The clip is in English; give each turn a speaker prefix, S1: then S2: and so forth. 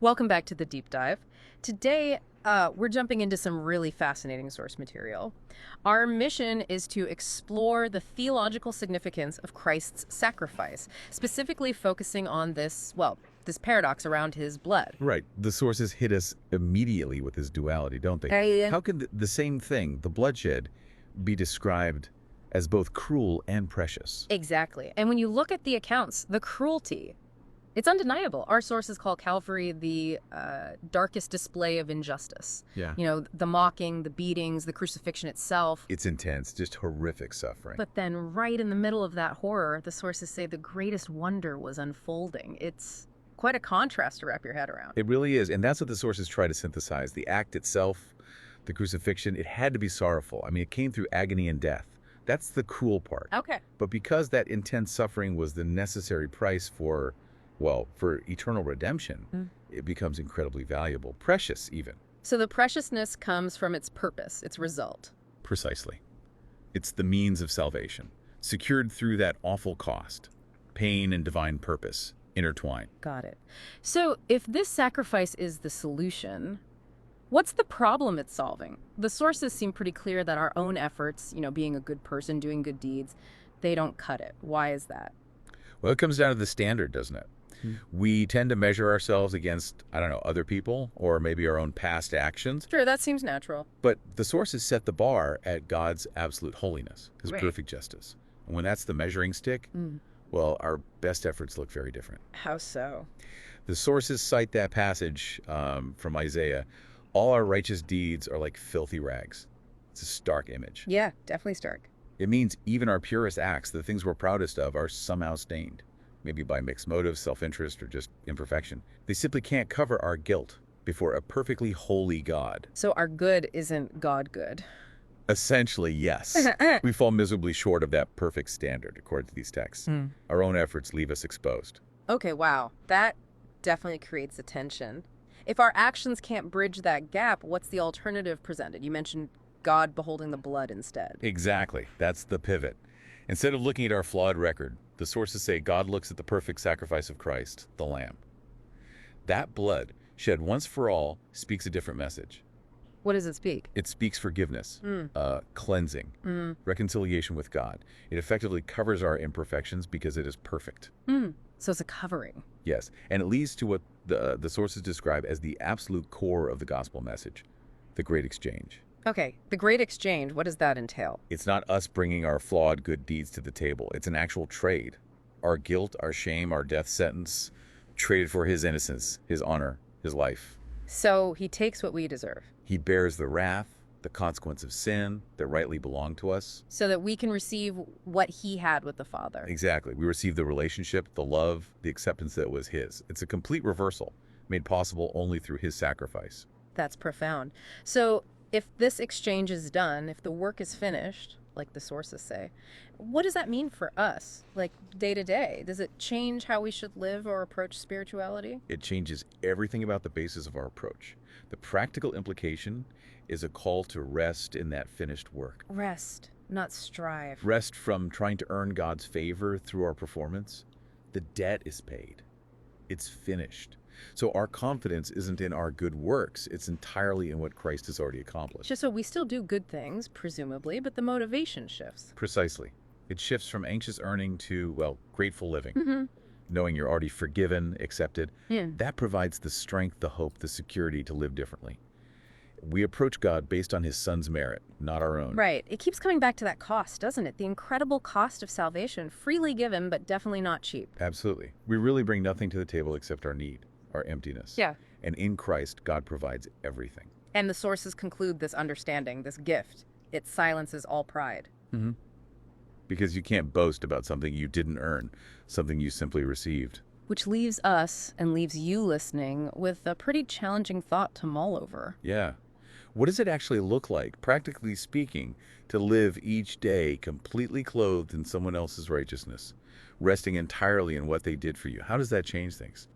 S1: Welcome back to the deep dive. Today, we're jumping into some really fascinating source material. Our mission is to explore the theological significance of Christ's sacrifice, specifically focusing on this paradox around his blood.
S2: Right. The sources hit us immediately with his duality, don't they? How can the same thing, the bloodshed, be described as both cruel and precious?
S1: Exactly. And when you look at the accounts, the cruelty, it's undeniable. Our sources call Calvary the darkest display of injustice.
S2: Yeah.
S1: You know, the mocking, the beatings, the crucifixion itself.
S2: It's intense, just horrific suffering.
S1: But then right in the middle of that horror, the sources say the greatest wonder was unfolding. It's quite a contrast to wrap your head around.
S2: It really is, and that's what the sources try to synthesize. The act itself, the crucifixion, it had to be sorrowful. I mean, it came through agony and death. That's the cruel part.
S1: Okay.
S2: But because that intense suffering was the necessary price for eternal redemption, it becomes incredibly valuable, precious even.
S1: So the preciousness comes from its purpose, its result.
S2: Precisely. It's the means of salvation, secured through that awful cost. Pain and divine purpose intertwine.
S1: Got it. So if this sacrifice is the solution, what's the problem it's solving? The sources seem pretty clear that our own efforts, being a good person, doing good deeds, they don't cut it. Why is that?
S2: Well, it comes down to the standard, doesn't it? We tend to measure ourselves against, other people or maybe our own past actions.
S1: Sure, that seems natural.
S2: But the sources set the bar at God's absolute holiness, his
S1: Right.
S2: perfect justice. And when that's the measuring stick, well, our best efforts look very different.
S1: How so?
S2: The sources cite that passage from Isaiah. All our righteous deeds are like filthy rags. It's a stark image.
S1: Yeah, definitely stark.
S2: It means even our purest acts, the things we're proudest of, are somehow stained. Maybe by mixed motives, self-interest, or just imperfection. They simply can't cover our guilt before a perfectly holy God.
S1: So our good isn't God good.
S2: Essentially, yes. We fall miserably short of that perfect standard, according to these texts. Our own efforts leave us exposed.
S1: Okay, wow. That definitely creates a tension. If our actions can't bridge that gap, what's the alternative presented? You mentioned God beholding the blood instead.
S2: Exactly. That's the pivot. Instead of looking at our flawed record, the sources say God looks at the perfect sacrifice of Christ, the Lamb. That blood, shed once for all, speaks a different message.
S1: What does it speak?
S2: It speaks forgiveness, cleansing, reconciliation with God. It effectively covers our imperfections because it is perfect.
S1: So it's a covering.
S2: Yes, and it leads to what the sources describe as the absolute core of the gospel message, the great exchange.
S1: Okay, the great exchange, what does that entail?
S2: It's not us bringing our flawed good deeds to the table. It's an actual trade. Our guilt, our shame, our death sentence, traded for his innocence, his honor, his life.
S1: So he takes what we deserve.
S2: He bears the wrath, the consequence of sin that rightly belonged to us.
S1: So that we can receive what he had with the Father.
S2: Exactly. We receive the relationship, the love, the acceptance that was his. It's a complete reversal, made possible only through his sacrifice.
S1: That's profound. So if this exchange is done, if the work is finished, like the sources say, what does that mean for us, like day to day? Does it change how we should live or approach spirituality?
S2: It changes everything about the basis of our approach. The practical implication is a call to rest in that finished work.
S1: Rest, not strive.
S2: Rest from trying to earn God's favor through our performance. The debt is paid. It's finished. So our confidence isn't in our good works. It's entirely in what Christ has already accomplished.
S1: Just so we still do good things, presumably, but the motivation shifts.
S2: Precisely. It shifts from anxious earning to, grateful living. Knowing you're already forgiven, accepted. That provides the strength, the hope, the security to live differently. We approach God based on his son's merit, not our own.
S1: Right. It keeps coming back to that cost, doesn't it? The incredible cost of salvation, freely given, but definitely not cheap.
S2: Absolutely. We really bring nothing to the table except our need, our emptiness.
S1: Yeah.
S2: And in Christ, God provides everything.
S1: And the sources conclude this understanding, this gift. It silences all pride.
S2: Because you can't boast about something you didn't earn, something you simply received.
S1: Which leaves us, and leaves you listening, with a pretty challenging thought to mull over.
S2: Yeah. What does it actually look like, practically speaking, to live each day completely clothed in someone else's righteousness, resting entirely in what they did for you? How does that change things?